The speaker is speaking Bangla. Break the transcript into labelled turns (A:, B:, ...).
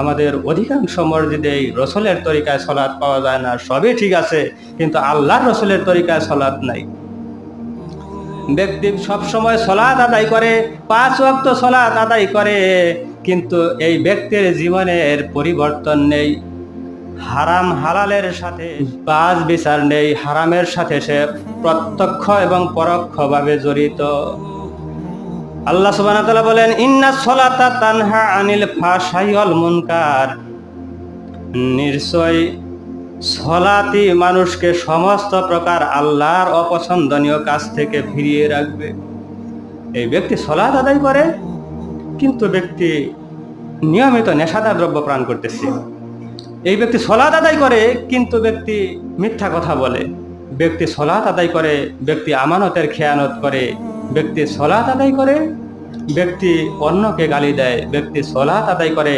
A: আমাদের অধিকাংশ মসজিদেই রসুলের তরিকায় সালাত পাওয়া যায় না। সবই ঠিক আছে, কিন্তু আল্লাহর রসুলের তরিকায় সালাত নাই। ব্যক্তি সবসময় সালাত আদায় করে, 5 ওয়াক্ত সালাত আদায় করে, কিন্তু এই ব্যক্তির জীবনের পরিবর্তন নেই। হারাম হালালের সাথে বাজ বিচার নেই, হারামের সাথে সে প্রত্যক্ষ এবং পরোক্ষভাবে জড়িত। আল্লাহ সুবহানাহু ওয়া তাআলা বলেন, ইন্নাস সালাতা তানহা আনিল ফাহশাই ওয়াল মুনকার। নিশ্চয় সালাতই মানুষকে সমস্ত প্রকার আল্লাহর অপছন্দনীয় কাজ থেকে ফিরিয়ে রাখবে। এই ব্যক্তি সালাত আদায় করে, কিন্তু ব্যক্তি নিয়মিত নেশাদার দ্রব্য পান করতেছে। এই ব্যক্তি সালাত আদায় করে, কিন্তু ব্যক্তি মিথ্যা কথা বলে। ব্যক্তি সালাত আদায় করে, ব্যক্তি আমানতের খেয়ানত করে। ব্যক্তি সালাত আদায় করে, ব্যক্তি অন্যকে গালি দেয়। ব্যক্তি সালাত আদায় করে,